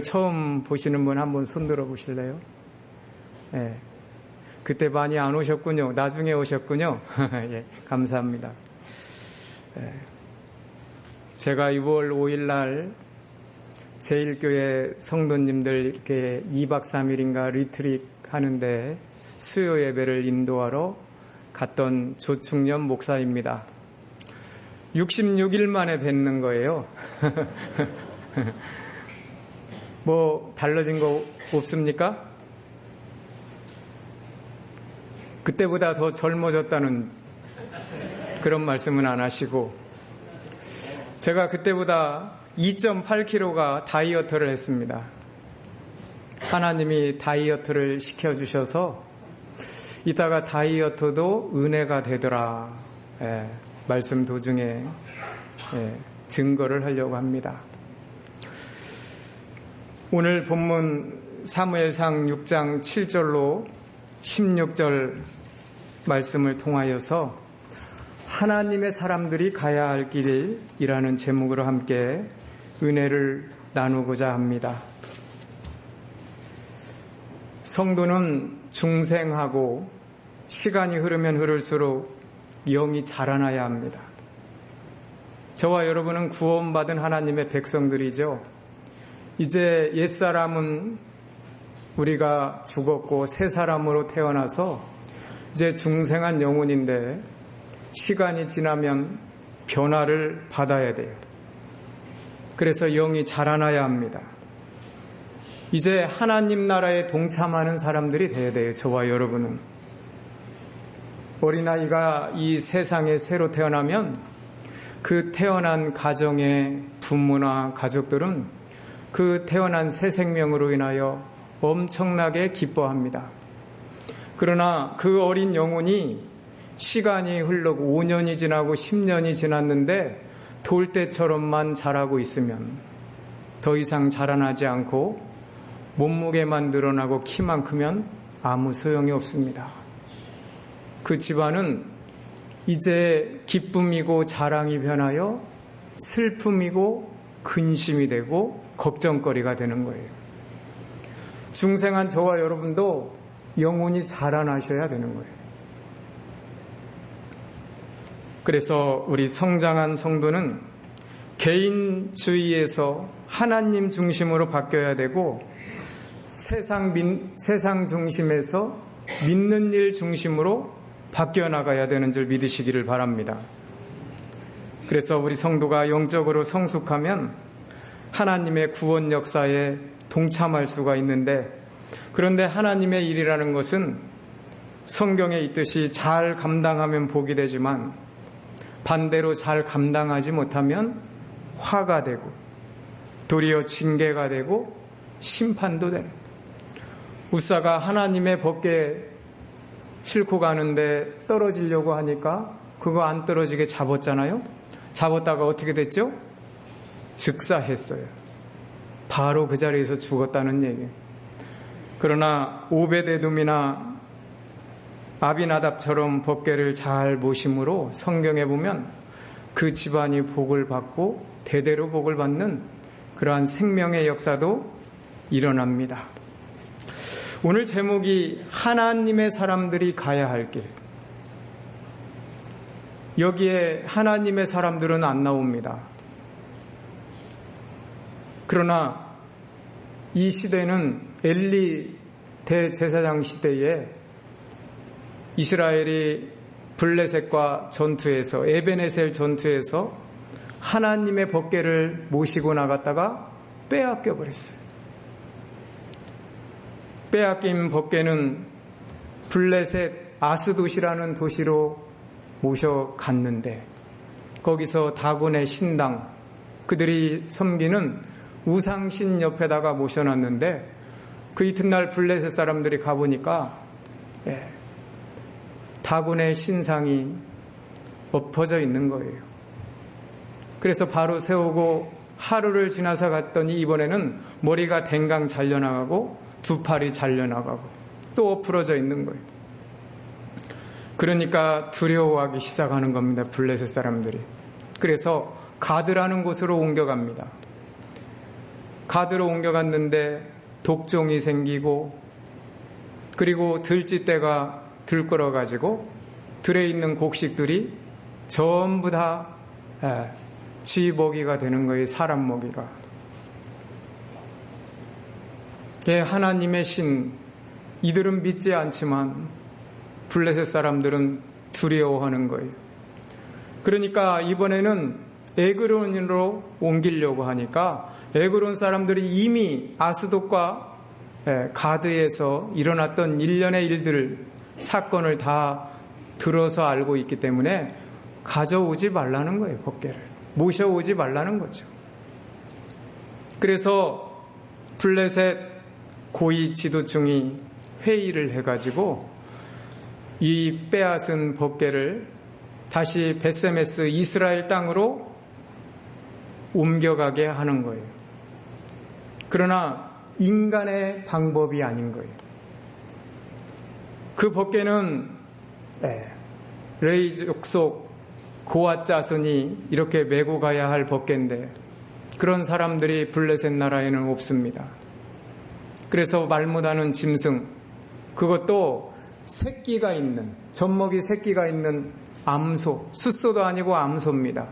처음 보시는 분 한번 손 들어 보실래요? 네. 그때 많이 안 오셨군요. 나중에 오셨군요. 예, 감사합니다. 네. 제가 6월 5일 날 제1교회 성도님들 이렇게 2박 3일인가 리트릿 하는데 수요 예배를 인도하러 갔던 조충년 목사입니다. 66일 만에 뵙는 거예요. 뭐 달라진 거 없습니까? 그때보다 더 젊어졌다는 그런 말씀은 안 하시고, 제가 그때보다 2.8kg가 다이어트를 했습니다. 하나님이 다이어트를 시켜주셔서 이따가 다이어트도 은혜가 되더라. 예, 말씀 도중에 증거를 하려고 합니다. 오늘 본문 사무엘상 6장 7절로 16절 말씀을 통하여서 하나님의 사람들이 가야 할 길이라는 제목으로 함께 은혜를 나누고자 합니다. 성도는 중생하고 시간이 흐르면 흐를수록 영이 자라나야 합니다. 저와 여러분은 구원받은 하나님의 백성들이죠. 이제 옛사람은 우리가 죽었고 새 사람으로 태어나서 이제 중생한 영혼인데 시간이 지나면 변화를 받아야 돼요. 그래서 영이 자라나야 합니다. 이제 하나님 나라에 동참하는 사람들이 돼야 돼요. 저와 여러분은. 어린아이가 이 세상에 새로 태어나면 그 태어난 가정의 부모나 가족들은 그 태어난 새 생명으로 인하여 엄청나게 기뻐합니다. 그러나 그 어린 영혼이 시간이 흐르고 5년이 지나고 10년이 지났는데 돌대처럼만 자라고 있으면 더 이상 자라나지 않고 몸무게만 늘어나고 키만 크면 아무 소용이 없습니다. 그 집안은 이제 기쁨이고 자랑이 변하여 슬픔이고 근심이 되고 걱정거리가 되는 거예요. 중생한 저와 여러분도 영혼이 자라나셔야 되는 거예요. 그래서 우리 성장한 성도는 개인주의에서 하나님 중심으로 바뀌어야 되고 세상 중심에서 믿는 일 중심으로 바뀌어 나가야 되는 줄 믿으시기를 바랍니다. 그래서 우리 성도가 영적으로 성숙하면 하나님의 구원 역사에 동참할 수가 있는데, 그런데 하나님의 일이라는 것은 성경에 있듯이 잘 감당하면 복이 되지만 반대로 잘 감당하지 못하면 화가 되고 도리어 징계가 되고 심판도 되는, 우사가 하나님의 법궤 싣고 가는데 떨어지려고 하니까 그거 안 떨어지게 잡았잖아요. 잡았다가 어떻게 됐죠? 즉사했어요. 바로 그 자리에서 죽었다는 얘기예요. 그러나 오베데돔이나 아비나답처럼 법궤를 잘 모심으로 성경에 보면 그 집안이 복을 받고 대대로 복을 받는 그러한 생명의 역사도 일어납니다. 오늘 제목이 하나님의 사람들이 가야 할 길. 여기에 하나님의 사람들은 안 나옵니다. 그러나 이 시대는 엘리 대제사장 시대에 이스라엘이 블레셋과 전투에서, 에베네셀 전투에서 하나님의 법궤를 모시고 나갔다가 빼앗겨 버렸어요. 빼앗긴 법궤는 블레셋 아스돗이라는 도시로 모셔갔는데 거기서 다곤의 신당, 그들이 섬기는 우상신 옆에다가 모셔놨는데 그 이튿날 블레셋 사람들이 가보니까 다곤의 신상이 엎어져 있는 거예요. 그래서 바로 세우고 하루를 지나서 갔더니 이번에는 머리가 댕강 잘려나가고 두 팔이 잘려나가고 또 엎어져 있는 거예요. 그러니까 두려워하기 시작하는 겁니다. 블레셋 사람들이. 그래서 가드라는 곳으로 옮겨갑니다. 가드로 옮겨갔는데 독종이 생기고 그리고 들쥐떼가 들끓어가지고 들에 있는 곡식들이 전부 다 쥐 먹이가 되는 거예요. 사람 먹이가. 하나님의 신, 이들은 믿지 않지만 블레셋 사람들은 두려워하는 거예요. 그러니까 이번에는 에그론으로 옮기려고 하니까 에그론 사람들이 이미 아스돗과 가드에서 일어났던 일련의 일들, 사건을 다 들어서 알고 있기 때문에 가져오지 말라는 거예요. 법궤를 모셔오지 말라는 거죠. 그래서 블레셋 고위 지도층이 회의를 해가지고 이 빼앗은 법궤를 다시 벳세메스 이스라엘 땅으로 옮겨가게 하는 거예요. 그러나 인간의 방법이 아닌 거예요. 그 법궤는 레위 족속 고앗 자손이 이렇게 메고 가야 할 법궤인데 그런 사람들이 블레셋 나라에는 없습니다. 그래서 말 못하는 짐승, 그것도 새끼가 있는, 젖먹이 새끼가 있는 암소, 숫소도 아니고 암소입니다.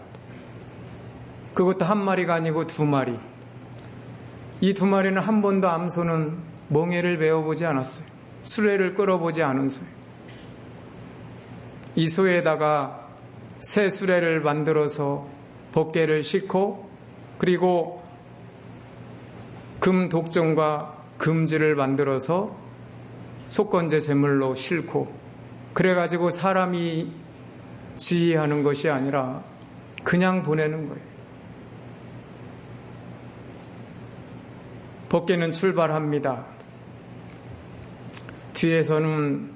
그것도 한 마리가 아니고 두 마리. 이 두 마리는 한 번도 암소는 멍에를 베어보지 않았어요. 수레를 끌어보지 않은 소요. 이 소에다가 새 수레를 만들어서 법궤를 싣고 그리고 금 독종과 금지를 만들어서 속건제 제물로 싣고 그래가지고 사람이 지휘하는 것이 아니라 그냥 보내는 거예요. 법궤는 출발합니다. 뒤에서는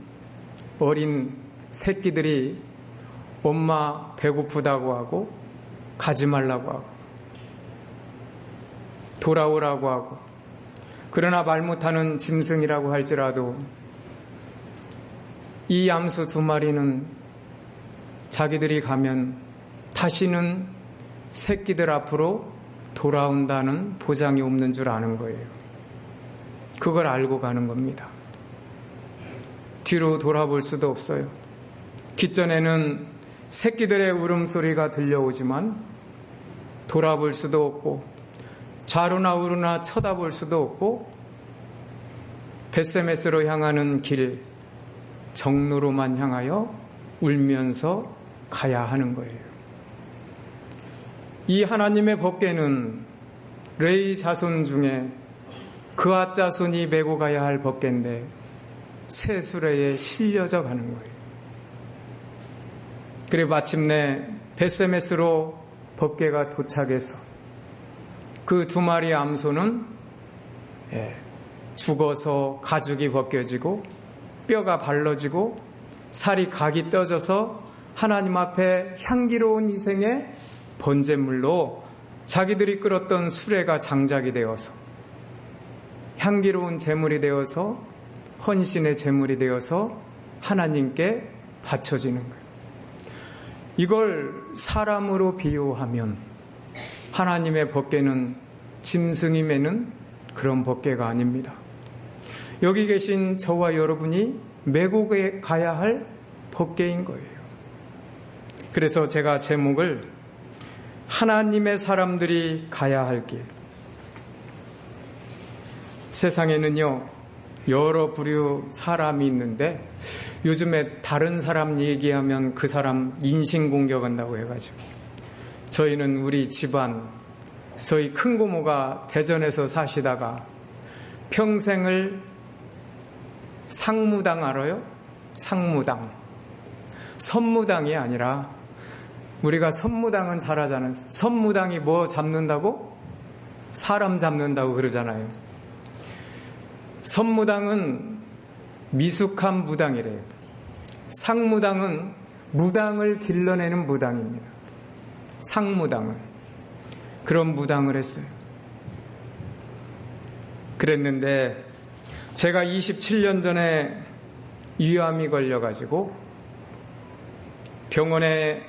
어린 새끼들이 엄마 배고프다고 하고 가지 말라고 하고 돌아오라고 하고 그러나 말 못하는 짐승이라고 할지라도 이 암소 두 마리는 자기들이 가면 다시는 새끼들 앞으로 돌아온다는 보장이 없는 줄 아는 거예요. 그걸 알고 가는 겁니다. 뒤로 돌아볼 수도 없어요. 귓전에는 새끼들의 울음소리가 들려오지만 돌아볼 수도 없고 좌로나 우로나 쳐다볼 수도 없고 벳세메스로 향하는 길 정로로만 향하여 울면서 가야 하는 거예요. 이 하나님의 법궤는 레위 자손 중에 그앗 자손이 메고 가야 할 법궤인데 새 수레에 실려져 가는 거예요. 그리고 마침내 벳세메스로 법궤가 도착해서 그 두 마리 암소는 죽어서 가죽이 벗겨지고 뼈가 발라지고 살이 각이 떠져서 하나님 앞에 향기로운 희생의 번제물로 자기들이 끌었던 수레가 장작이 되어서 향기로운 제물이 되어서 헌신의 제물이 되어서 하나님께 바쳐지는 거예요. 이걸 사람으로 비유하면 하나님의 법궤는 짐승이 매는 그런 법궤가 아닙니다. 여기 계신 저와 여러분이 메고 가야 할 법궤인 거예요. 그래서 제가 제목을 하나님의 사람들이 가야 할 길. 세상에는요 여러 부류 사람이 있는데 요즘에 다른 사람 얘기하면 그 사람 인신공격한다고 해가지고 저희는 우리 집안, 저희 큰 고모가 대전에서 사시다가 평생을 상무당 알아요? 상무당. 선무당이 아니라 우리가 선무당은 잘 하잖아요. 선무당이 뭐 잡는다고? 사람 잡는다고 그러잖아요. 선무당은 미숙한 무당이래요. 상무당은 무당을 길러내는 무당입니다. 상무당은. 그런 무당을 했어요. 그랬는데 제가 27년 전에 위암이 걸려가지고 병원에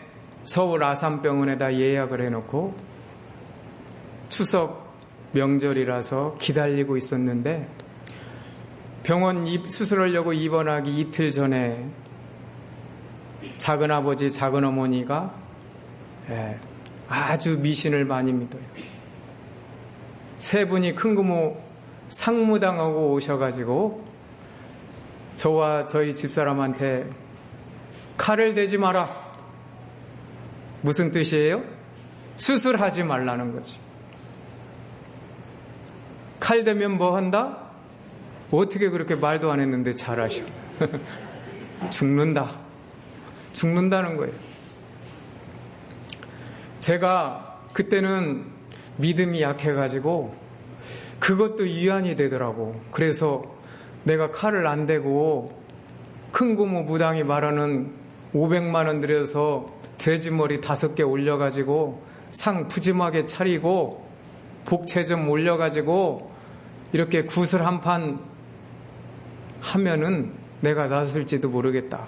서울 아산병원에다 예약을 해놓고 추석 명절이라서 기다리고 있었는데 병원 수술하려고 입원하기 이틀 전에 작은아버지, 작은어머니가 아주 미신을 많이 믿어요. 세 분이 큰 고모 상무당하고 오셔가지고 저와 저희 집사람한테 칼을 대지 마라. 무슨 뜻이에요? 수술하지 말라는 거지. 칼 대면 뭐 한다? 어떻게 그렇게 말도 안 했는데 잘하셔. 죽는다. 죽는다는 거예요. 제가 그때는 믿음이 약해가지고 그것도 위안이 되더라고. 그래서 내가 칼을 안 대고 큰 고모 무당이 말하는 500만 원 들여서 돼지머리 5개 올려가지고 상 푸짐하게 차리고 복채 좀 올려가지고 이렇게 구슬 한 판 하면은 내가 낫을지도 모르겠다.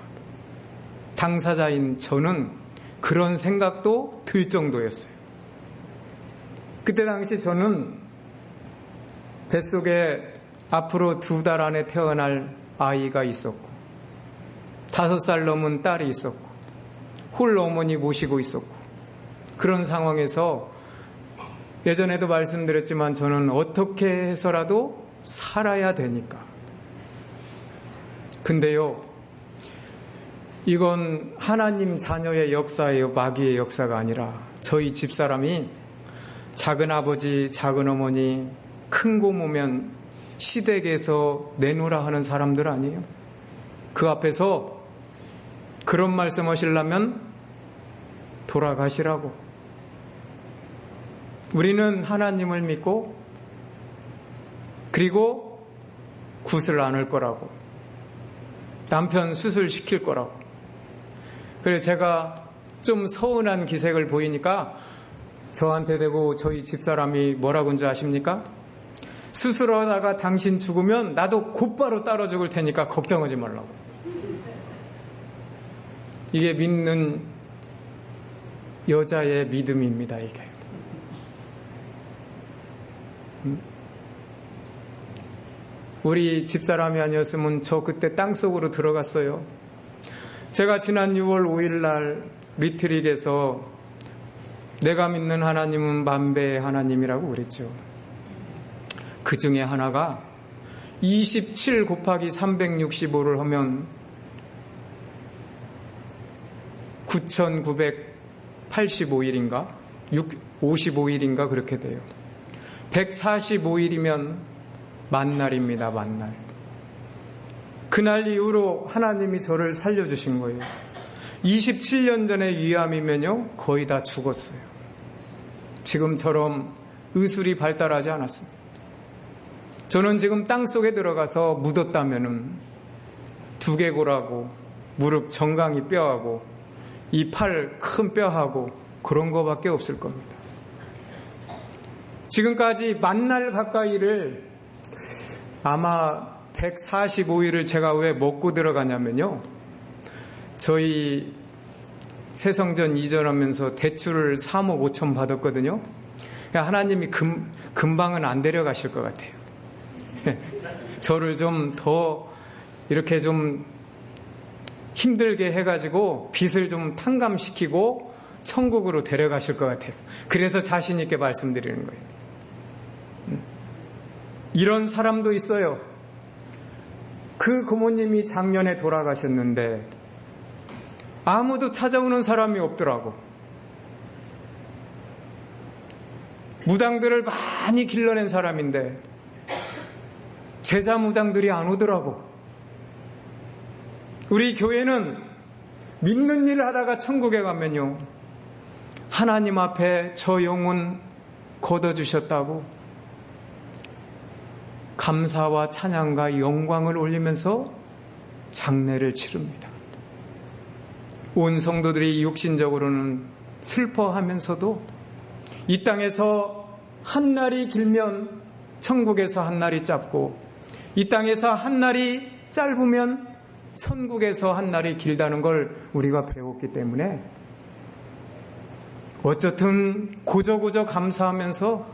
당사자인 저는 그런 생각도 들 정도였어요. 그때 당시 저는 뱃속에 앞으로 2달 안에 태어날 아이가 있었고 5살 넘은 딸이 있었고 홀로 어머니 모시고 있었고 그런 상황에서 예전에도 말씀드렸지만 저는 어떻게 해서라도 살아야 되니까. 근데요, 이건 하나님 자녀의 역사예요. 마귀의 역사가 아니라 저희 집사람이 작은아버지, 작은어머니, 큰 고모면 시댁에서 내놓으라 하는 사람들 아니에요. 그 앞에서 그런 말씀 하시려면 돌아가시라고. 우리는 하나님을 믿고 그리고 굿을 안을 거라고. 남편 수술시킬 거라고. 그래서 제가 좀 서운한 기색을 보이니까 저한테 대고 저희 집사람이 뭐라고 한지 아십니까? 수술하다가 당신 죽으면 나도 곧바로 따라 죽을 테니까 걱정하지 말라고. 이게 믿는 여자의 믿음입니다, 이게. 우리 집사람이 아니었으면 저 그때 땅속으로 들어갔어요. 제가 지난 6월 5일 날 리트릭에서 내가 믿는 하나님은 만배의 하나님이라고 그랬죠. 그 중에 하나가 27 곱하기 365를 하면 9,985일인가 55일인가 그렇게 돼요. 145일이면 만날입니다. 만날. 그날 이후로 하나님이 저를 살려주신 거예요. 27년 전에 위암이면요 거의 다 죽었어요. 지금처럼 의술이 발달하지 않았습니다. 저는 지금 땅속에 들어가서 묻었다면은 두개골하고 무릎 정강이 뼈하고 이 팔 큰 뼈하고 그런 거밖에 없을 겁니다. 지금까지 만날 가까이를 아마 145일을 제가 왜 먹고 들어가냐면요. 저희 새성전 이전하면서 대출을 3억 5천 받았거든요. 하나님이 금방은 안 데려가실 것 같아요. 저를 좀 더 이렇게 좀 힘들게 해가지고 빚을 좀 탕감시키고 천국으로 데려가실 것 같아요. 그래서 자신 있게 말씀드리는 거예요. 이런 사람도 있어요. 그 고모님이 작년에 돌아가셨는데 아무도 찾아오는 사람이 없더라고. 무당들을 많이 길러낸 사람인데 제자 무당들이 안 오더라고. 우리 교회는 믿는 일을 하다가 천국에 가면요 하나님 앞에 저 영혼 거둬주셨다고 감사와 찬양과 영광을 올리면서 장례를 치릅니다. 온 성도들이 육신적으로는 슬퍼하면서도 이 땅에서 한 날이 길면 천국에서 한 날이 짧고 이 땅에서 한 날이 짧으면 천국에서 한 날이 길다는 걸 우리가 배웠기 때문에 어쨌든 고저고저 감사하면서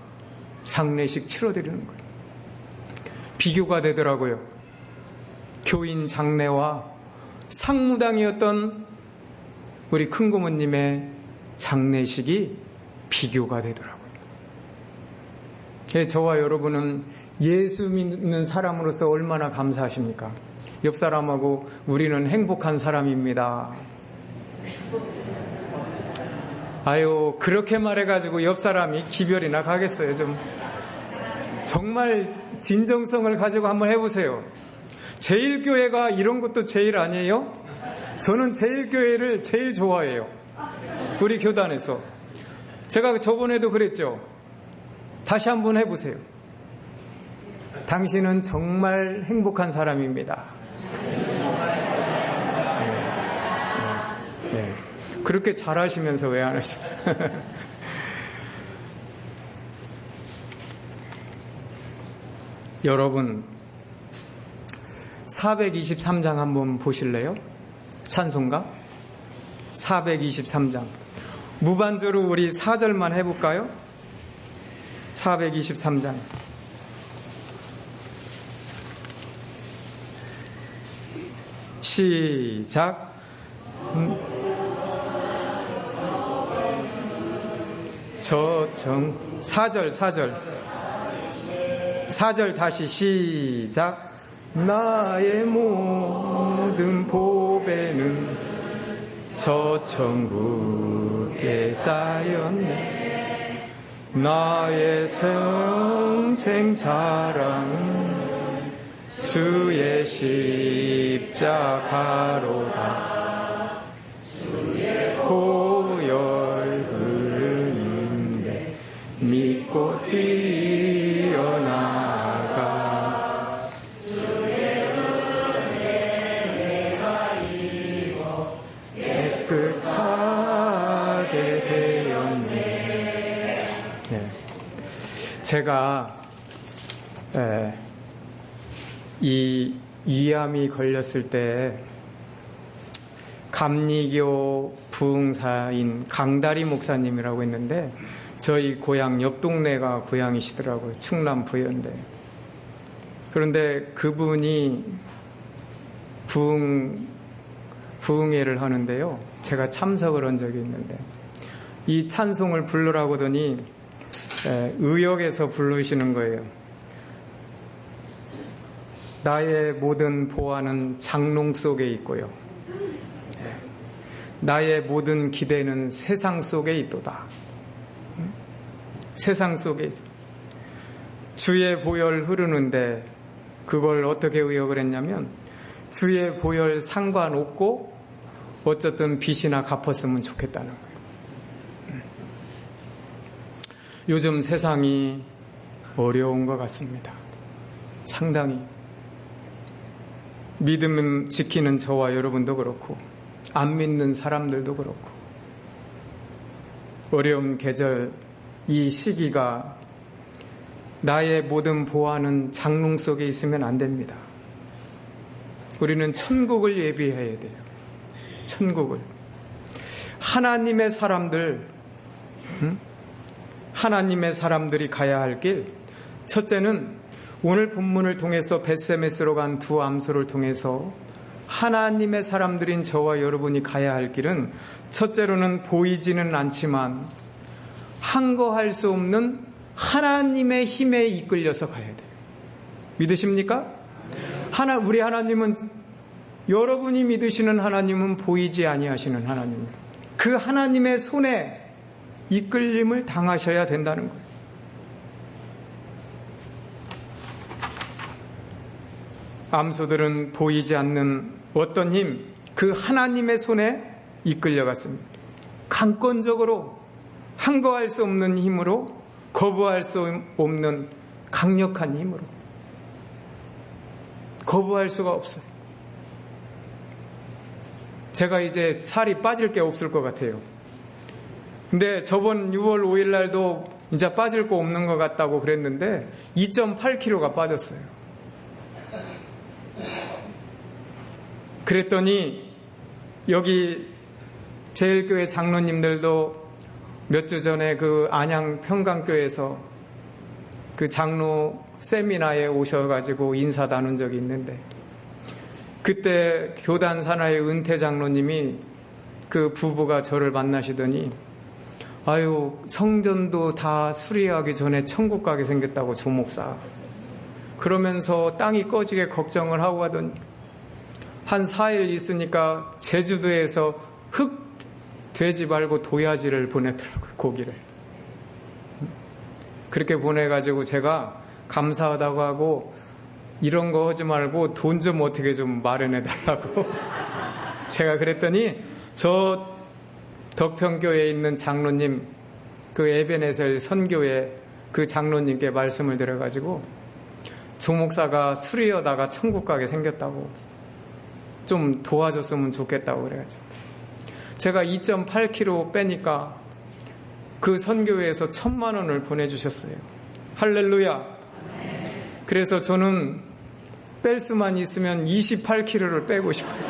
장례식 치러드리는 거예요. 비교가 되더라고요. 교인 장례와 상무당이었던 우리 큰고모님의 장례식이 비교가 되더라고요. 저와 여러분은 예수 믿는 사람으로서 얼마나 감사하십니까? 옆 사람하고 우리는 행복한 사람입니다. 아유, 그렇게 말해가지고 옆 사람이 기별이나 가겠어요. 좀 정말 진정성을 가지고 한번 해보세요. 제일교회가 이런 것도 제일 아니에요? 저는 제일교회를 제일 좋아해요. 우리 교단에서. 제가 저번에도 그랬죠. 다시 한번 해보세요. 당신은 정말 행복한 사람입니다. 네. 그렇게 잘하시면서 왜 안 하시죠? 여러분, 423장 한번 보실래요? 찬송가 423장. 무반주로 우리 4절만 해볼까요? 423장. 시작. 4절 다시 시작. 나의 모든 보배는 저 천국에 쌓였네. 나의 평생 자랑은 주의 십자가로다. 주의 보혈 흐르는데 믿고 뛰어나가. 주의 은혜 내가 입어 깨끗하게 되었네. 네. 제가 이 위암이 걸렸을 때 감리교 부흥사인 강다리 목사님이라고 했는데 저희 고향 옆 동네가 고향이시더라고요. 충남 부여인데. 그런데 그분이 부흥회를 하는데요. 제가 참석을 한 적이 있는데 이 찬송을 부르라고 하더니 의역에서 부르시는 거예요. 나의 모든 보화는 장롱 속에 있고요. 나의 모든 기대는 세상 속에 있도다. 세상 속에 있어. 주의 보혈 흐르는데 그걸 어떻게 의역을 했냐면 주의 보혈 상관없고 어쨌든 빚이나 갚았으면 좋겠다는 거예요. 요즘 세상이 어려운 것 같습니다. 상당히. 믿음 지키는 저와 여러분도 그렇고 안 믿는 사람들도 그렇고 어려운 계절 이 시기가 나의 모든 보화는 장롱 속에 있으면 안 됩니다. 우리는 천국을 예비해야 돼요. 천국을. 하나님의 사람들, 하나님의 사람들이 가야 할 길. 첫째는 오늘 본문을 통해서 벳세메스로 간 두 암소를 통해서 하나님의 사람들인 저와 여러분이 가야 할 길은 첫째로는 보이지는 않지만 항거할 수 없는 하나님의 힘에 이끌려서 가야 돼요. 믿으십니까? 우리 하나님은, 여러분이 믿으시는 하나님은 보이지 아니하시는 하나님. 그 하나님의 손에 이끌림을 당하셔야 된다는 거예요. 암소들은 보이지 않는 어떤 힘, 그 하나님의 손에 이끌려갔습니다. 강권적으로 항거할 수 없는 힘으로, 거부할 수 없는 강력한 힘으로. 거부할 수가 없어요. 제가 이제 살이 빠질 게 없을 것 같아요. 근데 저번 6월 5일 날도 이제 빠질 거 없는 것 같다고 그랬는데 2.8kg가 빠졌어요. 그랬더니 여기 제일교회 장로님들도 몇 주 전에 그 안양 평강교회에서 그 장로 세미나에 오셔가지고 인사 나눈 적이 있는데, 그때 교단 산하의 은퇴 장로님이 그 부부가 저를 만나시더니, 아유, 성전도 다 수리하기 전에 천국 가게 생겼다고 조목사. 그러면서 땅이 꺼지게 걱정을 하고 가더니 한 4일 있으니까 제주도에서 돼지 말고 도야지를 보냈더라고요. 고기를. 그렇게 보내가지고 제가 감사하다고 하고, 이런 거 하지 말고 돈 좀 어떻게 좀 마련해 달라고 제가 그랬더니, 저 덕평교회에 있는 장로님, 그 에베네셀 선교회 그 장로님께 말씀을 드려가지고, 조목사가 수리하다가 천국 가게 생겼다고 좀 도와줬으면 좋겠다고 그래가지고 제가 2.8kg 빼니까 그 선교회에서 1,000만 원을 보내주셨어요. 할렐루야. 그래서 저는 뺄 수만 있으면 28kg를 빼고 싶어요.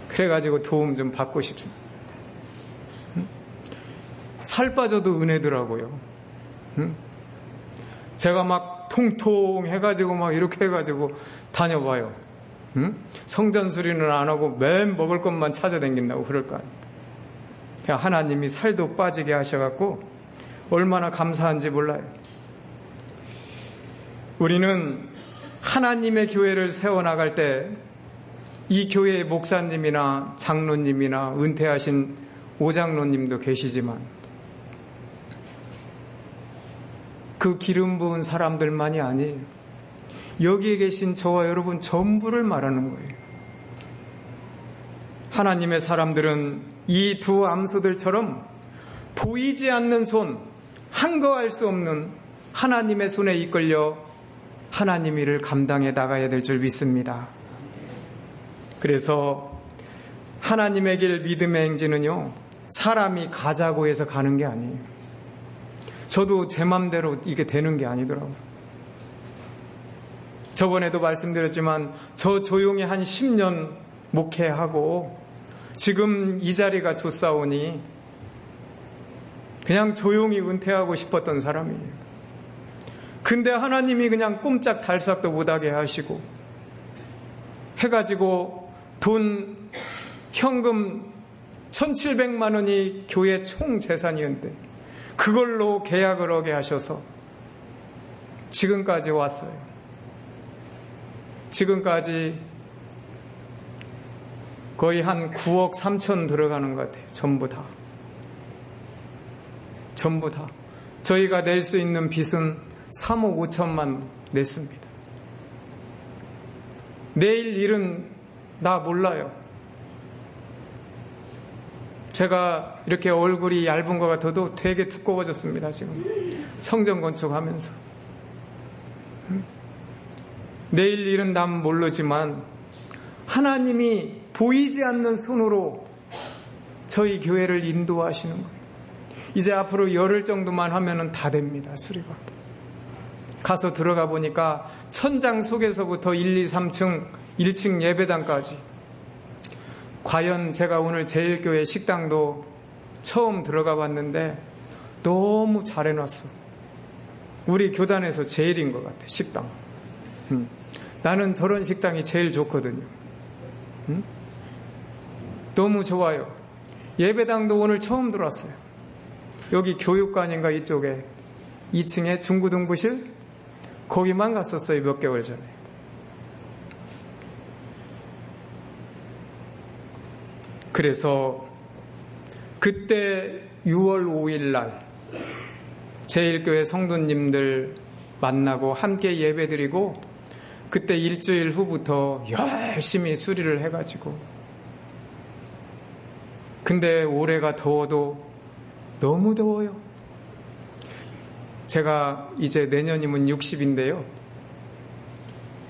그래가지고 도움 좀 받고 싶습니다. 살 빠져도 은혜더라고요. 제가 막 통통 해가지고 막 이렇게 해가지고 다녀봐요. 성전 수리는 안 하고 맨 먹을 것만 찾아다닌다고 그럴 거 아니에요. 하나님이 살도 빠지게 하셔갖고 얼마나 감사한지 몰라요. 우리는 하나님의 교회를 세워나갈 때 이 교회의 목사님이나 장로님이나 은퇴하신 오장로님도 계시지만 그 기름 부은 사람들만이 아니에요. 여기에 계신 저와 여러분 전부를 말하는 거예요. 하나님의 사람들은 이 두 암소들처럼 보이지 않는 손, 한거할 수 없는 하나님의 손에 이끌려 하나님 일을 감당해 나가야 될 줄 믿습니다. 그래서 하나님의 길 믿음의 행진은요, 사람이 가자고 해서 가는 게 아니에요. 저도 제 맘대로 이게 되는 게 아니더라고요. 저번에도 말씀드렸지만 저 조용히 한 10년 목회하고 지금 이 자리가 좋사오니 그냥 조용히 은퇴하고 싶었던 사람이에요. 근데 하나님이 그냥 꼼짝 달싹도 못하게 하시고 해가지고 돈 현금 1,700만 원이 교회 총 재산이었는데 그걸로 계약을 하게 하셔서 지금까지 왔어요. 지금까지 거의 한 9억 3천 들어가는 것 같아요. 전부 다. 전부 다. 저희가 낼 수 있는 빚은 3억 5천만 냈습니다. 내일 일은 나 몰라요. 제가 이렇게 얼굴이 얇은 것 같아도 되게 두꺼워졌습니다. 지금 성전 건축하면서. 내일 일은 난 모르지만 하나님이 보이지 않는 손으로 저희 교회를 인도하시는 거예요. 이제 앞으로 열흘 정도만 하면 다 됩니다. 수리가. 가서 들어가 보니까 천장 속에서부터 1, 2, 3층 1층 예배당까지, 과연 제가 오늘 제일교회 식당도 처음 들어가 봤는데 너무 잘 해놨어. 우리 교단에서 제일인 것 같아. 식당. 나는 저런 식당이 제일 좋거든요. 너무 좋아요. 예배당도 오늘 처음 들어왔어요. 여기 교육관인가 이쪽에 2층에 중고등부실 거기만 갔었어요. 몇 개월 전에. 그래서 그때 6월 5일 날 제일교회 성도님들 만나고 함께 예배드리고 그때 일주일 후부터 열심히 수리를 해가지고, 근데 올해가 더워도 너무 더워요. 제가 이제 내년이면 60인데요.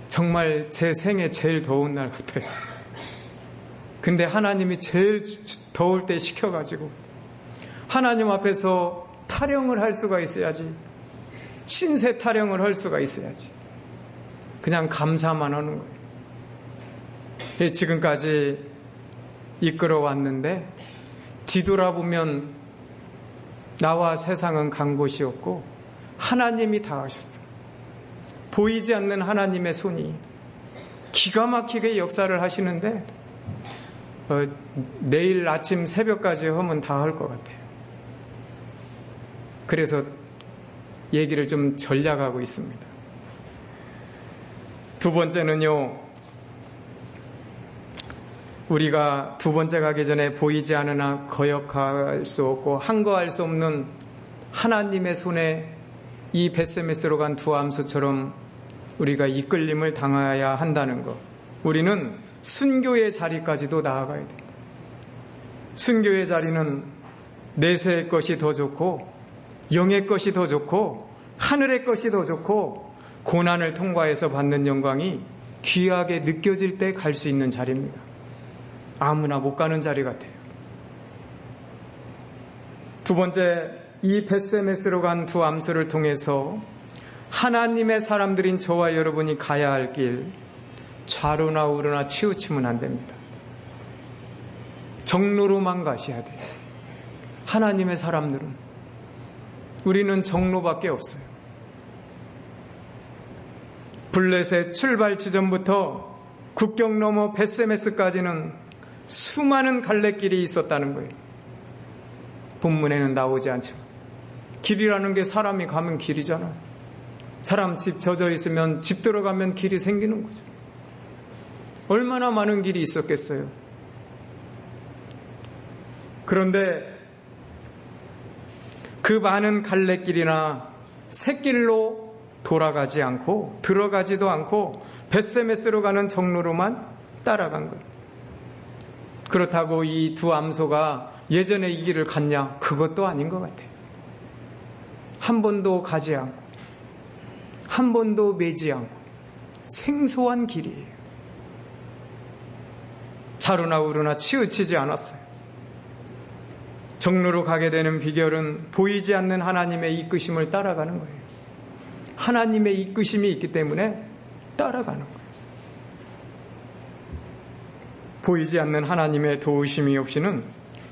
정말 제 생애 제일 더운 날 같아요. 근데 하나님이 제일 더울 때 시켜가지고 하나님 앞에서 타령을 할 수가 있어야지. 신세 타령을 할 수가 있어야지. 그냥 감사만 하는 거예요. 지금까지 이끌어왔는데 뒤돌아보면 나와 세상은 간 곳이 없고 하나님이 다 하셨어요. 보이지 않는 하나님의 손이 기가 막히게 역사를 하시는데 내일 아침 새벽까지 하면 다 할 것 같아요. 그래서 얘기를 좀 전략하고 있습니다. 두 번째는요, 우리가 두 번째 가기 전에 보이지 않으나 거역할 수 없고 항거할 수 없는 하나님의 손에 이 벳세메스로 간 두 암소처럼 우리가 이끌림을 당해야 한다는 것. 우리는 순교의 자리까지도 나아가야 돼요. 순교의 자리는 내세의 것이 더 좋고 영의 것이 더 좋고 하늘의 것이 더 좋고 고난을 통과해서 받는 영광이 귀하게 느껴질 때 갈 수 있는 자리입니다. 아무나 못 가는 자리 같아요. 두 번째, 이 벳세메스로 간 두 암소를 통해서 하나님의 사람들인 저와 여러분이 가야 할 길, 좌로나 우로나 치우치면 안 됩니다. 정로로만 가셔야 돼요. 하나님의 사람들은, 우리는 정로밖에 없어요. 블레셋 출발 지점부터 국경 넘어 벳세메스까지는 수많은 갈래길이 있었다는 거예요. 본문에는 나오지 않지만 길이라는 게 사람이 가면 길이잖아요. 사람 집 젖어 있으면 집 들어가면 길이 생기는 거죠. 얼마나 많은 길이 있었겠어요. 그런데 그 많은 갈래길이나 샛길로 돌아가지 않고 들어가지도 않고 벳세메스로 가는 정로로만 따라간 거예요. 그렇다고 이 두 암소가 예전에 이 길을 갔냐? 그것도 아닌 것 같아요. 한 번도 가지 않고 한 번도 매지 않고 생소한 길이에요. 좌로나 우로나 치우치지 않았어요. 정로로 가게 되는 비결은 보이지 않는 하나님의 이끄심을 따라가는 거예요. 하나님의 이끄심이 있기 때문에 따라가는 거예요. 보이지 않는 하나님의 도우심이 없이는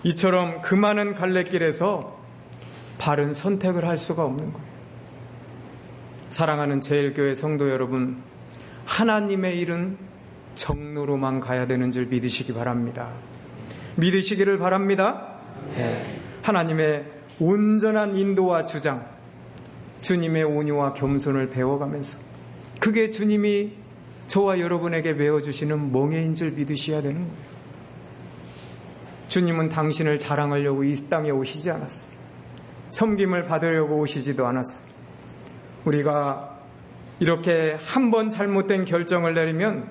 이처럼 그 많은 갈래길에서 바른 선택을 할 수가 없는 거예요. 사랑하는 제일교회 성도 여러분, 하나님의 일은 정로로만 가야 되는 줄 믿으시기 바랍니다. 믿으시기를 바랍니다. 네. 하나님의 온전한 인도와 주장, 주님의 온유와 겸손을 배워가면서 그게 주님이 저와 여러분에게 배워주시는 멍에인 줄 믿으셔야 되는 거예요. 주님은 당신을 자랑하려고 이 땅에 오시지 않았어요. 섬김을 받으려고 오시지도 않았어요. 우리가 이렇게 한 번 잘못된 결정을 내리면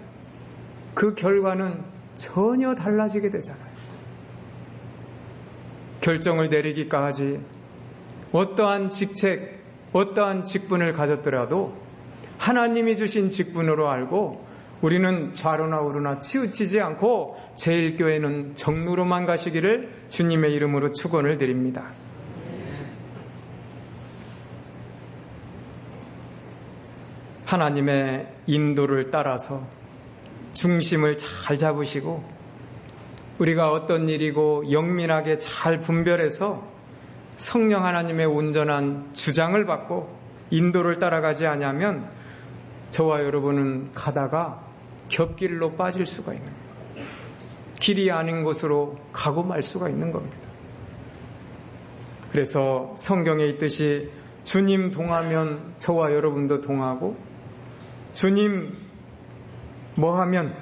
그 결과는 전혀 달라지게 되잖아요. 결정을 내리기까지 어떠한 직책, 어떠한 직분을 가졌더라도 하나님이 주신 직분으로 알고 우리는 좌로나 우로나 치우치지 않고 제일교회는 정로로만 가시기를 주님의 이름으로 축원을 드립니다. 하나님의 인도를 따라서 중심을 잘 잡으시고 우리가 어떤 일이고 영민하게 잘 분별해서 성령 하나님의 온전한 주장을 받고 인도를 따라가지 않으면 저와 여러분은 가다가 곁길로 빠질 수가 있는 거예요. 길이 아닌 곳으로 가고 말 수가 있는 겁니다. 그래서 성경에 있듯이 주님 동하면 저와 여러분도 동하고 주님 뭐 하면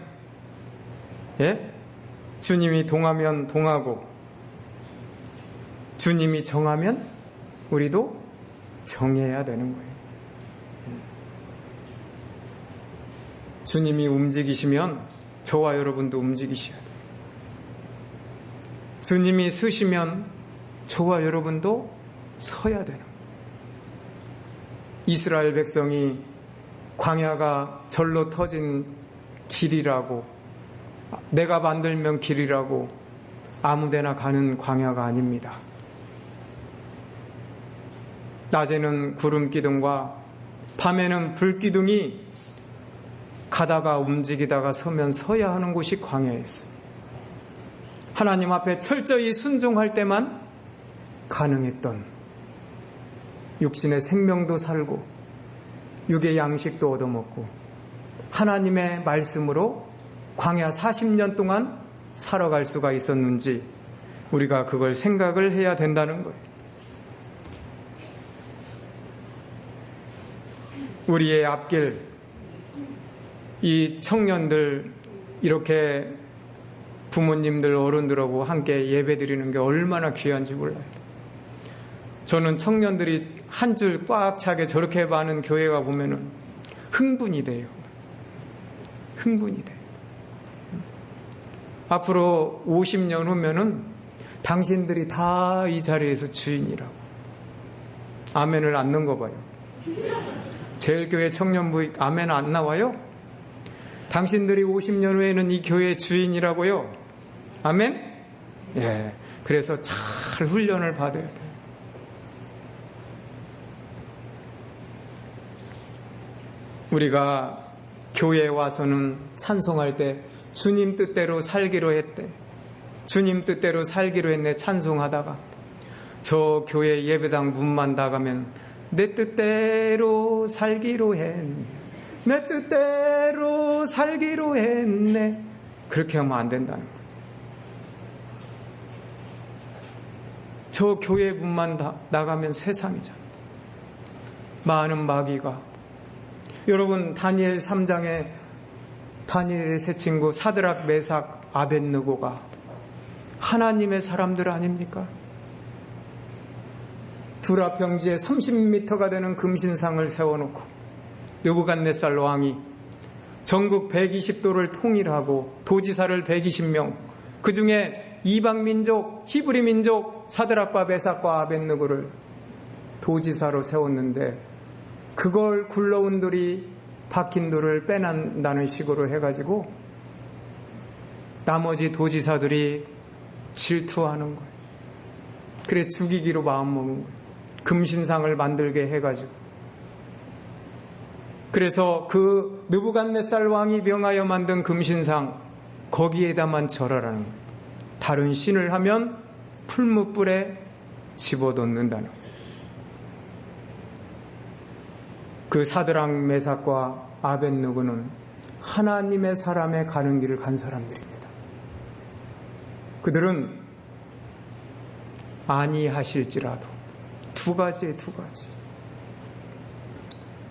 주님이 동하면 동하고 주님이 정하면 우리도 정해야 되는 거예요. 주님이 움직이시면 저와 여러분도 움직이셔야 돼요. 주님이 서시면 저와 여러분도 서야 되는 거예요. 이스라엘 백성이 광야가 절로 터진 길이라고, 내가 만들면 길이라고 아무데나 가는 광야가 아닙니다. 낮에는 구름 기둥과 밤에는 불 기둥이 가다가 움직이다가 서면 서야 하는 곳이 광야였어요. 하나님 앞에 철저히 순종할 때만 가능했던 육신의 생명도 살고 육의 양식도 얻어먹고 하나님의 말씀으로 광야 40년 동안 살아갈 수가 있었는지 우리가 그걸 생각을 해야 된다는 거예요. 우리의 앞길, 이 청년들 이렇게 부모님들 어른들하고 함께 예배드리는 게 얼마나 귀한지 몰라요. 저는 청년들이 한 줄 꽉 차게 저렇게 많은 교회가 보면은 흥분이 돼요. 흥분이 돼요. 앞으로 50년 후면은 당신들이 다 이 자리에서 주인이라고. 아멘을 안 넣은 거 봐요. 제일교회 청년부 아멘 안 나와요? 당신들이 50년 후에는 이 교회의 주인이라고요? 아멘? 예. 그래서 잘 훈련을 받아야 돼요. 우리가 교회에 와서는 찬송할 때 주님 뜻대로 살기로 했대. 주님 뜻대로 살기로 했네 찬송하다가 저 교회 예배당 문만 닫으면 내 뜻대로 살기로 했네. 내 뜻대로 살기로 했네. 그렇게 하면 안 된다는 거예요. 저 교회 문만 나가면 세상이잖아. 많은 마귀가. 여러분 다니엘 3장에 다니엘의 세 친구 사드락, 메삭, 아벳느고가 하나님의 사람들 아닙니까? 두라 평지에 30m가 되는 금신상을 세워놓고 느부갓네살 왕이 전국 120도를 통일하고 도지사를 120명, 그 중에 이방민족, 히브리 민족 사드락과 메삭과 아벳느고를 도지사로 세웠는데 그걸 굴러온 돌이 박힌 돌을 빼낸다는 식으로 해가지고 나머지 도지사들이 질투하는 거예요. 그래 죽이기로 마음먹은 거예요. 금신상을 만들게 해가지고. 그래서 그 느부갓네살 왕이 명하여 만든 금신상 거기에다만 절하라는 거예요. 다른 신을 하면 풀무불에 집어넣는다는 거예요. 그 사드락, 메삭과 아벳느고는 하나님의 사람의 가는 길을 간 사람들입니다. 그들은 아니하실지라도 두 가지.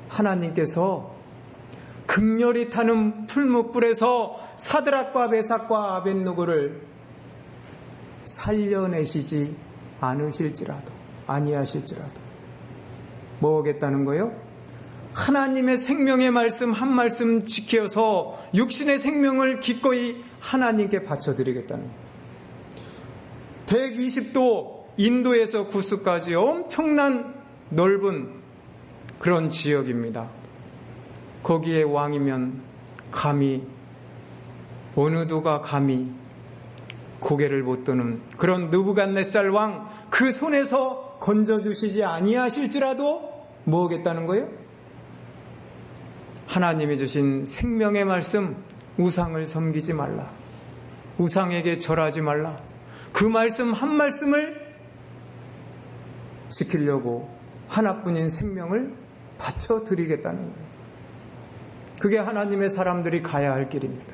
하나님께서 극렬히 타는 풀무불에서 사드락과 메삭과 아벳느고를 살려내시지 않으실지라도 아니하실지라도 뭐 하겠다는 거예요? 하나님의 생명의 말씀 한 말씀 지켜서 육신의 생명을 기꺼이 하나님께 바쳐드리겠다는 거예요. 120도 인도에서 구스까지 엄청난 넓은 그런 지역입니다. 거기에 왕이면 감히 어느 누가 감히 고개를 못 드는 그런 느부갓네살 왕 그 손에서 건져주시지 아니하실지라도 뭐 하겠다는 거예요? 하나님이 주신 생명의 말씀, 우상을 섬기지 말라. 우상에게 절하지 말라. 그 말씀 한 말씀을 지키려고 하나뿐인 생명을 바쳐드리겠다는 거예요. 그게 하나님의 사람들이 가야 할 길입니다.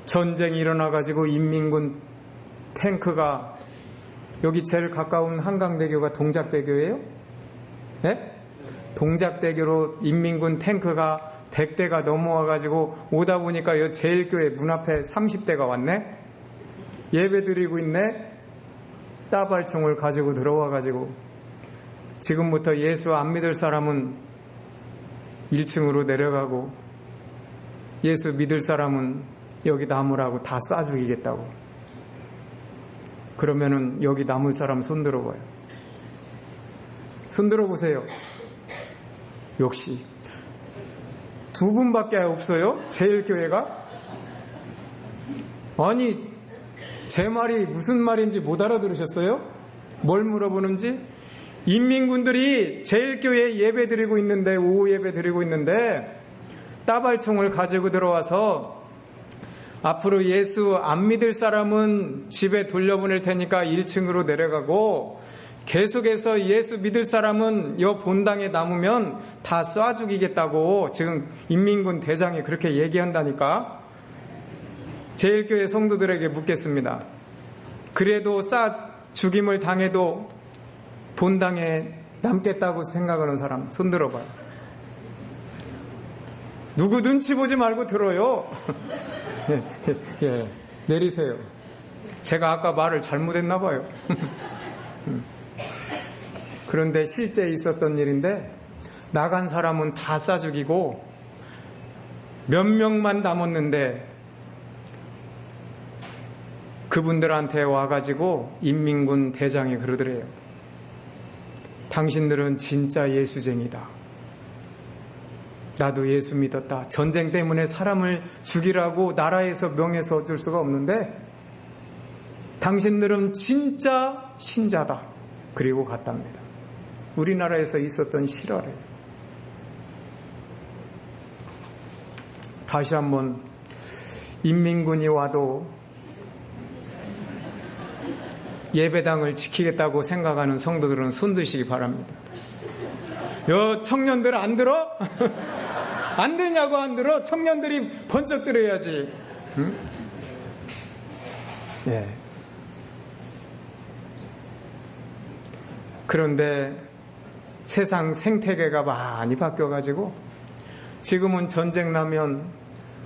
전쟁이 일어나가지고 인민군 탱크가 여기 제일 가까운 한강대교가 동작대교예요? 네? 동작대교로 인민군 탱크가 100대가 넘어와가지고 오다 보니까 여 제일교회 문 앞에 30대가 왔네? 예배 드리고 있네? 따발총을 가지고 들어와가지고 지금부터 예수 안 믿을 사람은 1층으로 내려가고 예수 믿을 사람은 여기 남으라고 다 쏴 죽이겠다고. 그러면은 여기 남을 사람 손 들어봐요. 손 들어보세요. 역시 두 분밖에 없어요? 제일교회가? 아니 제 말이 무슨 말인지 못 알아들으셨어요? 뭘 물어보는지? 인민군들이 제일교회에 예배 드리고 있는데 오후 예배 드리고 있는데 따발총을 가지고 들어와서 앞으로 예수 안 믿을 사람은 집에 돌려보낼 테니까 1층으로 내려가고 계속해서 예수 믿을 사람은 여 본당에 남으면 다 쏴 죽이겠다고 지금 인민군 대장이 그렇게 얘기한다니까. 제일교회 성도들에게 묻겠습니다. 그래도 쏴 죽임을 당해도 본당에 남겠다고 생각하는 사람 손 들어봐요. 누구 눈치 보지 말고 들어요. 예, 내리세요. 제가 아까 말을 잘못했나 봐요. 그런데 실제 있었던 일인데 나간 사람은 다 쏴 죽이고 몇 명만 남았는데 그분들한테 와가지고 인민군 대장이 그러더래요. 당신들은 진짜 예수쟁이다. 나도 예수 믿었다. 전쟁 때문에 사람을 죽이라고 나라에서 명해서 어쩔 수가 없는데 당신들은 진짜 신자다. 그리고 갔답니다. 우리나라에서 있었던 실화래요. 다시 한번 인민군이 와도 예배당을 지키겠다고 생각하는 성도들은 손 드시기 바랍니다. 여 청년들 안 들어? 안 되냐고 안 들어? 청년들이 번쩍 들어야지. 응? 예. 그런데 세상 생태계가 많이 바뀌어가지고 지금은 전쟁 나면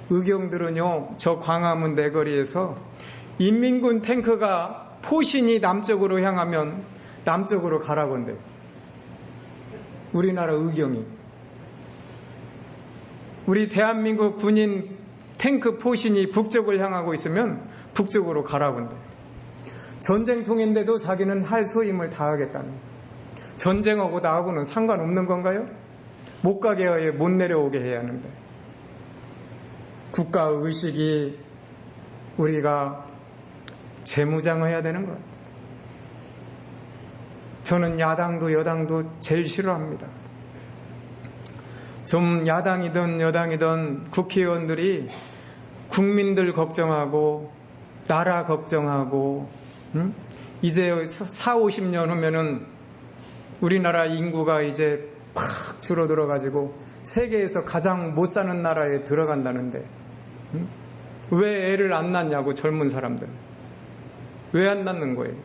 의경들은요, 저 광화문 내거리에서 인민군 탱크가 포신이 남쪽으로 향하면 남쪽으로 가라고 한대요. 우리나라 의경이. 우리 대한민국 군인 탱크 포신이 북쪽을 향하고 있으면 북쪽으로 가라고 한대요. 전쟁통인데도 자기는 할 소임을 다하겠다는 거예요. 전쟁하고 나하고는 상관없는 건가요? 못 가게 하여 못 내려오게 해야 하는데. 국가의식이 우리가 재무장해야 되는 거예요. 저는 야당도 여당도 제일 싫어합니다. 좀 야당이든 여당이든 국회의원들이 국민들 걱정하고 나라 걱정하고 이제 4, 50년 후면은 우리나라 인구가 이제 팍 줄어들어가지고 세계에서 가장 못 사는 나라에 들어간다는데 왜 애를 안 낳냐고 젊은 사람들. 왜 안 낳는 거예요?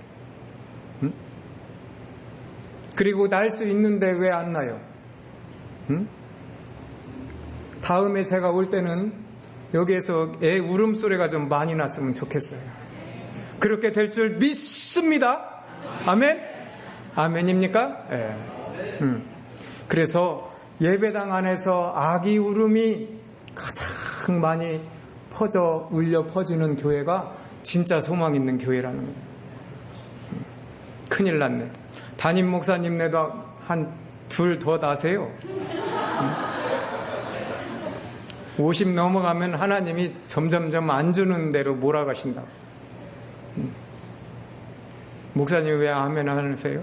그리고 낳을 수 있는데 왜 안 낳아요? 다음에 제가 올 때는 여기에서 애 울음소리가 좀 많이 났으면 좋겠어요. 그렇게 될 줄 믿습니다. 아멘? 아멘입니까? 예. 그래서 예배당 안에서 아기 울음이 가장 많이 울려 퍼지는 교회가 진짜 소망 있는 교회라는 거예요. 큰일 났네. 담임 목사님네도 한 둘 더 나세요. 50 넘어가면 하나님이 점점점 안 주는 대로 몰아가신다. 목사님 왜 아멘 안 하세요?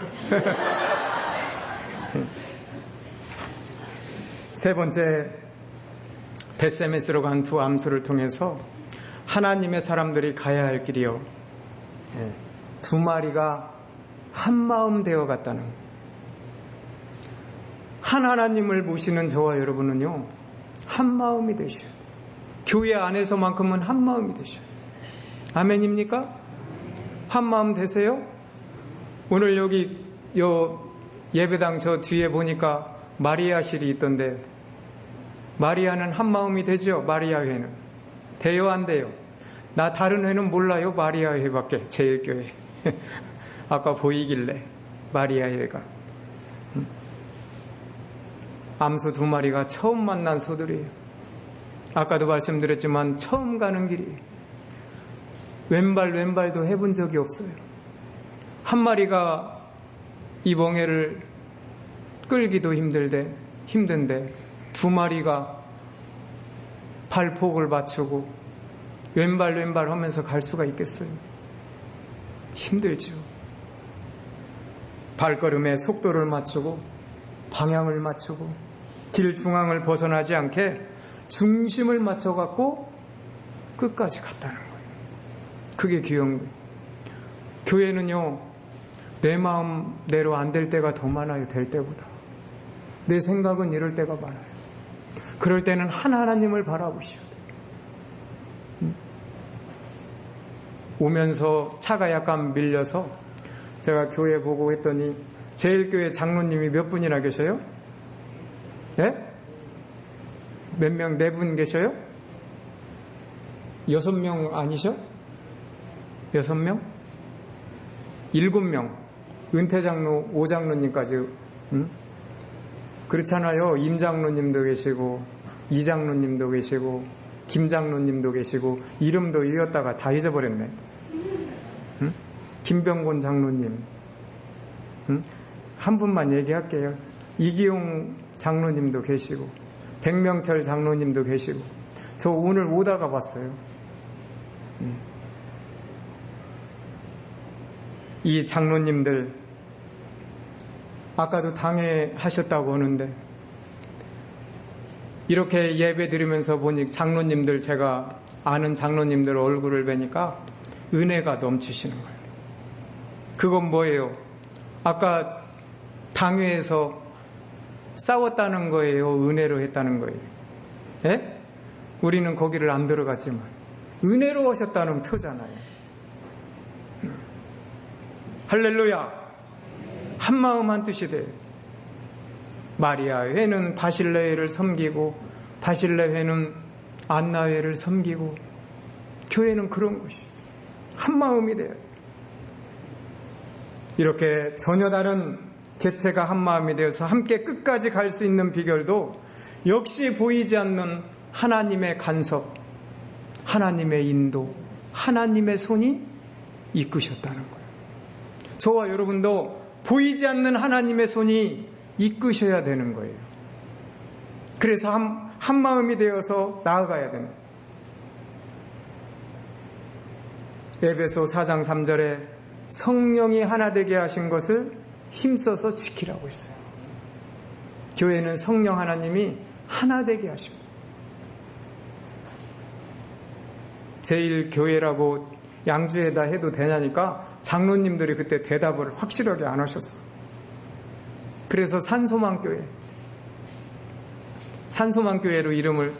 세 번째, 벳세메스로 간 두 암수를 통해서 하나님의 사람들이 가야 할 길이요, 두 마리가 한 마음 되어 갔다는 거예요. 한 하나님을 모시는 저와 여러분은요, 한 마음이 되셔야 돼요. 교회 안에서만큼은 한 마음이 되셔야 돼요. 아멘입니까? 한 마음 되세요? 오늘 여기 예배당 저 뒤에 보니까 마리아실이 있던데, 마리아는 한 마음이 되죠? 마리아 회는 돼요, 안 돼요? 나 다른 회는 몰라요. 마리아 회밖에. 제일교회 아까 보이길래 마리아 회가. 암수 두 마리가 처음 만난 소들이에요. 아까도 말씀드렸지만 처음 가는 길이에요. 왼발도 해본 적이 없어요. 한 마리가 이 멍에를 끌기도 힘든데 두 마리가 발폭을 맞추고 왼발 하면서 갈 수가 있겠어요? 힘들죠. 발걸음에 속도를 맞추고 방향을 맞추고 길 중앙을 벗어나지 않게 중심을 맞춰갖고 끝까지 갔다는 거예요. 그게 귀한 거예요. 교회는요, 내 마음대로 안 될 때가 더 많아요. 될 때보다. 내 생각은 이럴 때가 많아요. 그럴 때는 하나님을 바라보셔야 돼요. 오면서 차가 약간 밀려서 제가 교회 보고 했더니 제일교회 장로님이 몇 분이나 계셔요? 예? 몇 명? 4분 계셔요? 6명 아니셔? 6명? 7명. 은퇴장로 5장로님까지. 그렇잖아요. 임장로님도 계시고 이장로님도 계시고 김장로님도 계시고 이름도 이었다가 다 잊어버렸네. 김병곤 장로님. 한 분만 얘기할게요. 이기용 장로님도 계시고 백명철 장로님도 계시고 저 오늘 오다가 봤어요. 이 장로님들 아까도 당회하셨다고 하는데 이렇게 예배 드리면서 보니 장로님들 제가 아는 장로님들 얼굴을 뵈니까 은혜가 넘치시는 거예요. 그건 뭐예요? 아까 당회에서 싸웠다는 거예요? 은혜로 했다는 거예요? 예? 우리는 거기를 안 들어갔지만 은혜로 하셨다는 표잖아요. 할렐루야. 한마음 한뜻이 돼요. 마리아 회는 바실레회를 섬기고 바실레회는 안나회를 섬기고 교회는 그런 것이 한마음이 돼요. 이렇게 전혀 다른 개체가 한마음이 되어서 함께 끝까지 갈 수 있는 비결도 역시 보이지 않는 하나님의 간섭, 하나님의 인도, 하나님의 손이 이끄셨다는 거예요. 저와 여러분도 보이지 않는 하나님의 손이 이끄셔야 되는 거예요. 그래서 한 마음이 되어서 나아가야 되는 거예요. 에베소 4장 3절에 성령이 하나 되게 하신 것을 힘써서 지키라고 했어요. 교회는 성령 하나님이 하나 되게 하십니다. 제일 교회라고 양주에다 해도 되냐니까 장로님들이 그때 대답을 확실하게 안 하셨어요. 그래서 산소망교회로 이름을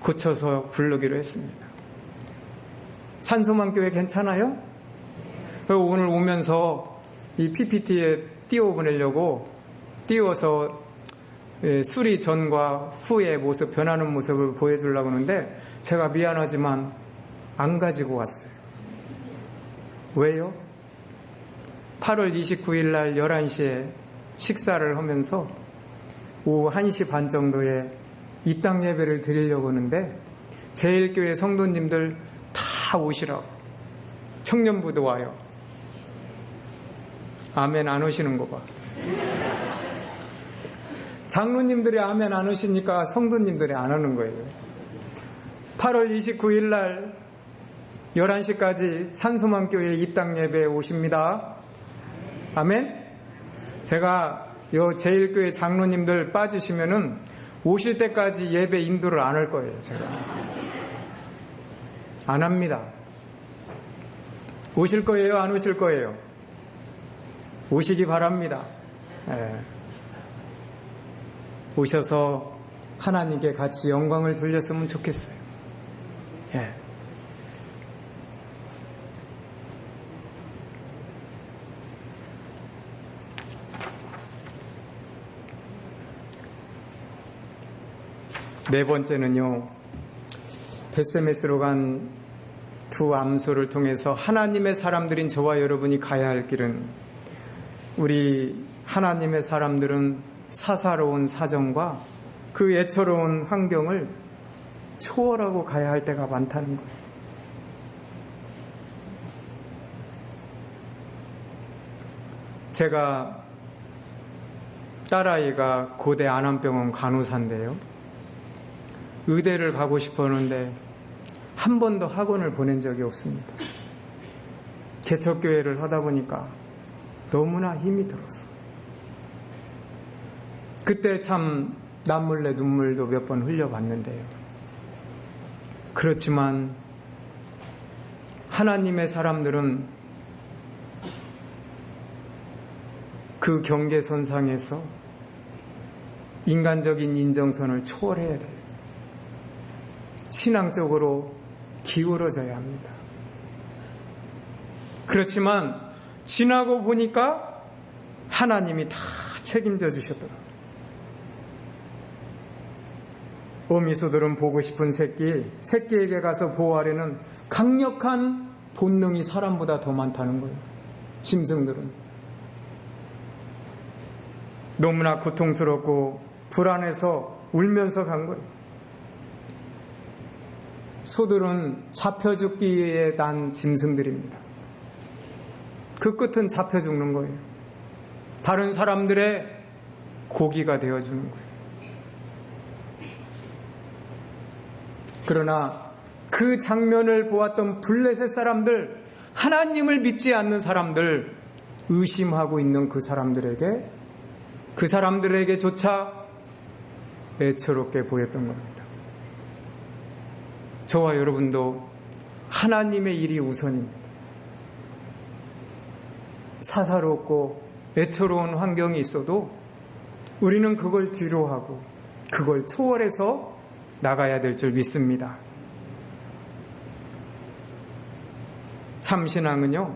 고쳐서 부르기로 했습니다. 산소망교회 괜찮아요? 오늘 오면서 이 PPT에 띄워보내려고 띄워서 수리 전과 후의 모습, 변하는 모습을 보여주려고 하는데 제가 미안하지만 안 가지고 왔어요. 왜요? 8월 29일 날 11시에 식사를 하면서 오후 1시 반 정도에 입당 예배를 드리려고 하는데 제일교회 성도님들 다 오시라고 청년부도 와요. 아멘 안 오시는 거 봐. 장로님들이 아멘 안 오시니까 성도님들이 안 오는 거예요. 8월 29일 날 11시까지 산소망교회 입당 예배에 오십니다. 아멘. 제가 요 제일교회 장로님들 빠지시면은 오실 때까지 예배 인도를 안 할 거예요. 제가 안 합니다. 오실 거예요? 안 오실 거예요? 오시기 바랍니다. 오셔서 하나님께 같이 영광을 돌렸으면 좋겠어요. 네 번째는요, 베세메스로 간 두 암소를 통해서 하나님의 사람들인 저와 여러분이 가야 할 길은 우리 하나님의 사람들은 사사로운 사정과 그 애처로운 환경을 초월하고 가야 할 때가 많다는 거예요. 제가 딸아이가 고대 안암병원 간호사인데요. 의대를 가고 싶었는데 한 번도 학원을 보낸 적이 없습니다. 개척교회를 하다 보니까 너무나 힘이 들어서 그때 참 남몰래 눈물도 몇 번 흘려봤는데요. 그렇지만 하나님의 사람들은 그 경계선상에서 인간적인 인정선을 초월해야 돼요. 신앙적으로 기울어져야 합니다. 그렇지만 지나고 보니까 하나님이 다 책임져 주셨더라고요. 어미소들은 보고 싶은 새끼에게 가서 보호하려는 강력한 본능이 사람보다 더 많다는 거예요. 짐승들은. 너무나 고통스럽고 불안해서 울면서 간 거예요. 소들은 잡혀 죽기에 난 짐승들입니다. 그 끝은 잡혀 죽는 거예요. 다른 사람들의 고기가 되어주는 거예요. 그러나 그 장면을 보았던 블레셋 사람들, 하나님을 믿지 않는 사람들, 의심하고 있는 그 사람들에게조차 애처롭게 보였던 겁니다. 저와 여러분도 하나님의 일이 우선입니다. 사사롭고 애처로운 환경이 있어도 우리는 그걸 뒤로하고 그걸 초월해서 나가야 될 줄 믿습니다. 참신앙은요,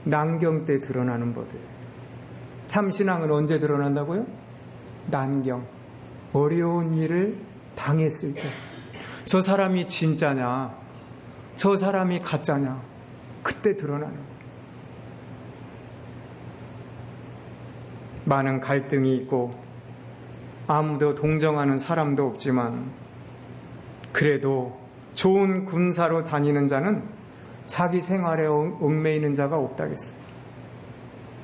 난경 때 드러나는 법이에요. 참신앙은 언제 드러난다고요? 난경, 어려운 일을 당했을 때. 저 사람이 진짜냐, 저 사람이 가짜냐, 그때 드러나는 거예요. 많은 갈등이 있고 아무도 동정하는 사람도 없지만 그래도 좋은 군사로 다니는 자는 자기 생활에 얽매이는 자가 없다겠어요.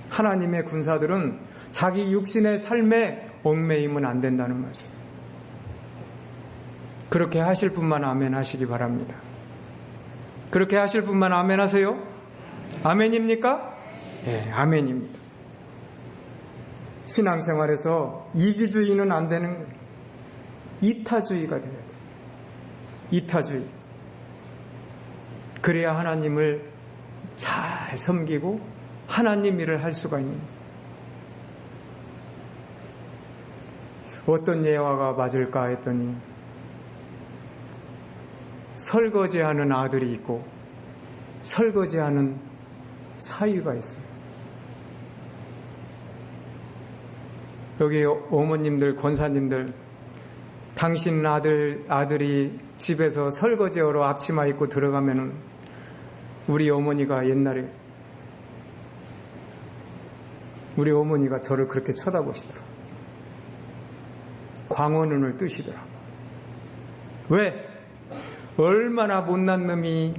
하나님의 군사들은 자기 육신의 삶에 얽매이면 안 된다는 말씀. 그렇게 하실 분만 아멘 하시기 바랍니다. 그렇게 하실 분만 아멘 하세요? 아멘입니까? 네, 아멘입니다. 신앙생활에서 이기주의는 안 되는 거예요. 이타주의가 되어야 돼요. 이타주의. 그래야 하나님을 잘 섬기고 하나님 일을 할 수가 있는 거예요. 어떤 예화가 맞을까 했더니 설거지하는 아들이 있고 설거지하는 사위가 있어요. 여기 어머님들, 권사님들, 당신 아들이 집에서 설거지하러 앞치마 입고 들어가면은 우리 어머니가 옛날에 우리 어머니가 저를 그렇게 쳐다보시더라. 광어눈을 뜨시더라. 왜? 얼마나 못난 놈이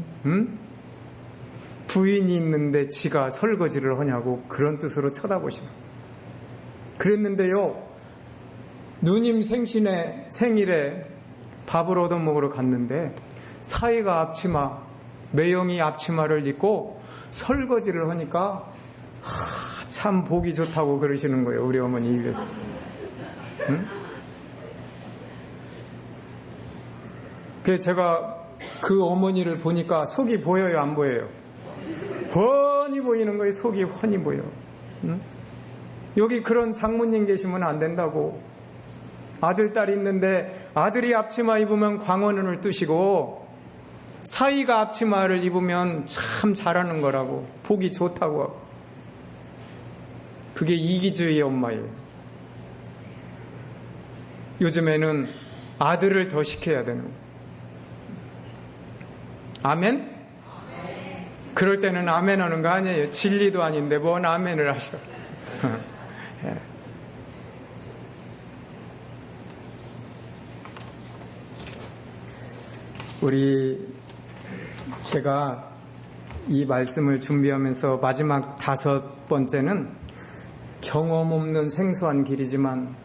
부인이 있는데 지가 설거지를 하냐고 그런 뜻으로 쳐다보시는. 그랬는데요, 누님 생일에 밥을 얻어먹으러 갔는데 사위가 앞치마, 매형이 앞치마를 입고 설거지를 하니까 참 보기 좋다고 그러시는 거예요. 우리 어머니 입에서. 그래서 제가 그 어머니를 보니까 속이 보여요, 안 보여요? 훤히 보이는 거예요. 속이 훤히 보여. 여기 그런 장모님 계시면 안 된다고. 아들, 딸이 있는데 아들이 앞치마 입으면 광어눈을 뜨시고 사위가 앞치마를 입으면 참 잘하는 거라고, 보기 좋다고 하고. 그게 이기주의의 엄마예요. 요즘에는 아들을 더 시켜야 되는 거예요. 아멘? 그럴 때는 아멘 하는 거 아니에요. 진리도 아닌데 뭔 아멘을 하셔. 예. 제가 이 말씀을 준비하면서 마지막 5번째는 경험 없는 생소한 길이지만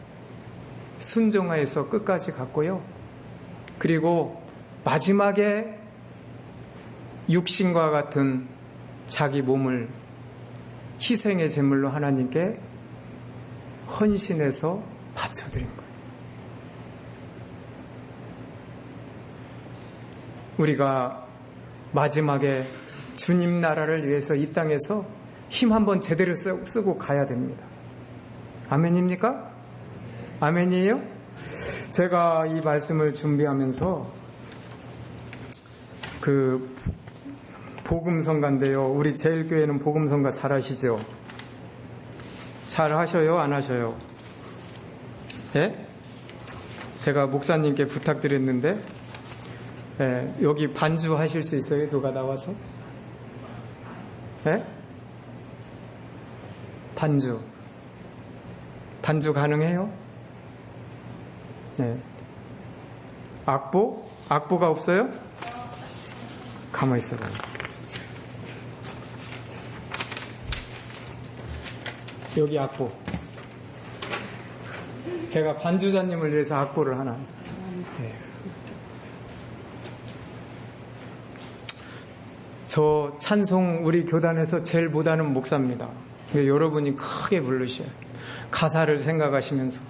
순종하여서 끝까지 갔고요. 그리고 마지막에 육신과 같은 자기 몸을 희생의 제물로 하나님께 헌신해서 바쳐드린 거예요. 우리가 마지막에 주님 나라를 위해서 이 땅에서 힘 한번 제대로 쓰고 가야 됩니다. 아멘입니까? 아멘이에요? 제가 이 말씀을 준비하면서 그 복음성가인데요. 우리 제일교회는 복음성가 잘 하시죠? 잘 하셔요? 안 하셔요? 예? 제가 목사님께 부탁드렸는데 예, 여기 반주 하실 수 있어요? 누가 나와서? 예? 반주 가능해요? 네. 악보가 없어요? 가만히 있어봐요. 여기 악보. 제가 반주자님을 위해서 악보를 하나. 네. 저 찬송 우리 교단에서 제일 못하는 목사입니다. 근데 여러분이 크게 부르셔요. 가사를 생각하시면서.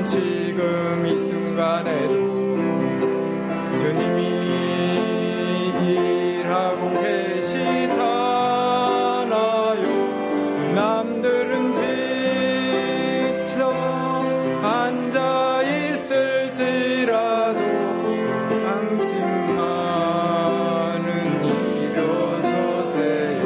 지금 이 순간에도 주님이 일하고 계시잖아요. 남들은 지쳐 앉아 있을지라도 당신만은 일어서세요.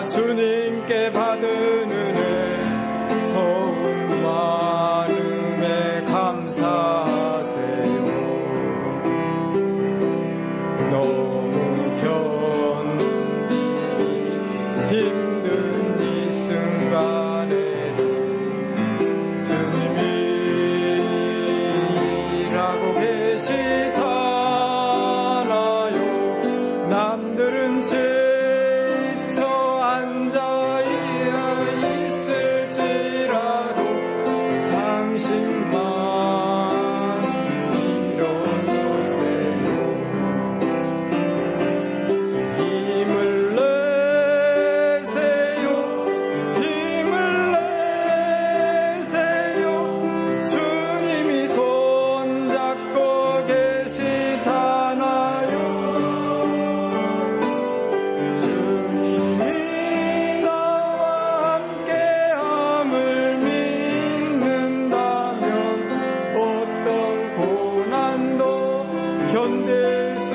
주님께 받은 은혜 더욱 많음에 감사하세요. 너무 견디기 힘든 이 순간에도 주님이 일하고 계시잖아요. 남들은 앉아 있을지라도 당신만 일어서세요. 힘을 내세요. 힘을 내세요. 주님이 손잡고 계시잖아요. 견딜 수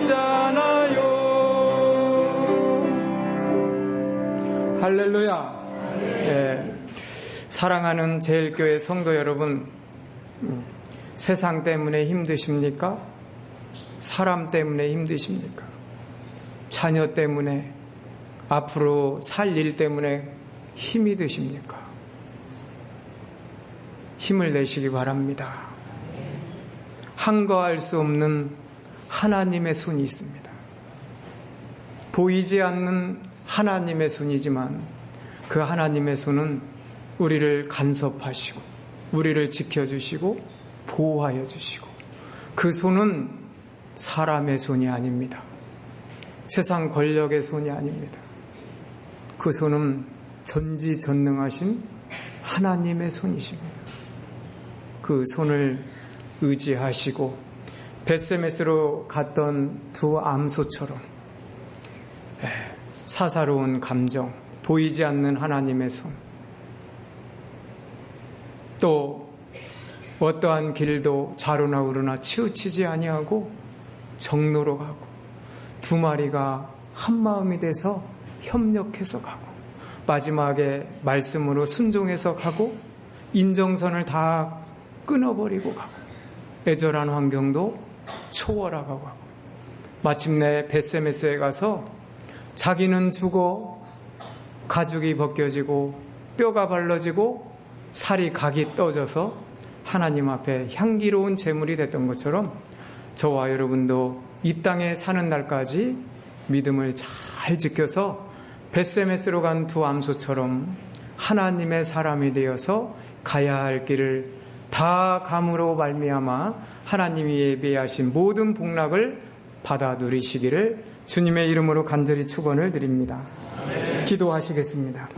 있잖아요. 할렐루야. 네. 사랑하는 제일교회 성도 여러분, 세상 때문에 힘드십니까? 사람 때문에 힘드십니까? 자녀 때문에, 앞으로 살 일 때문에 힘이 드십니까? 힘을 내시기 바랍니다. 한거할 수 없는 하나님의 손이 있습니다. 보이지 않는 하나님의 손이지만 그 하나님의 손은 우리를 간섭하시고 우리를 지켜주시고 보호하여 주시고, 그 손은 사람의 손이 아닙니다. 세상 권력의 손이 아닙니다. 그 손은 전지전능하신 하나님의 손이십니다. 그 손을 의지하시고 벳세메스로 갔던 두 암소처럼 사사로운 감정, 보이지 않는 하나님의 손, 또 어떠한 길도 좌로나 우로나 치우치지 아니하고 정로로 가고, 두 마리가 한 마음이 돼서 협력해서 가고, 마지막에 말씀으로 순종해서 가고, 인정선을 다 끊어버리고 가고, 애절한 환경도 초월하고 가고, 마침내 벳세메스에 가서 자기는 죽어 가죽이 벗겨지고 뼈가 발라지고 살이 각이 떠져서 하나님 앞에 향기로운 제물이 됐던 것처럼, 저와 여러분도 이 땅에 사는 날까지 믿음을 잘 지켜서 벳세메스로 간 두 암소처럼 하나님의 사람이 되어서 가야 할 길을 다 감으로 말미암아 하나님이 예비하신 모든 복락을 받아 누리시기를 주님의 이름으로 간절히 축원을 드립니다. 기도하시겠습니다.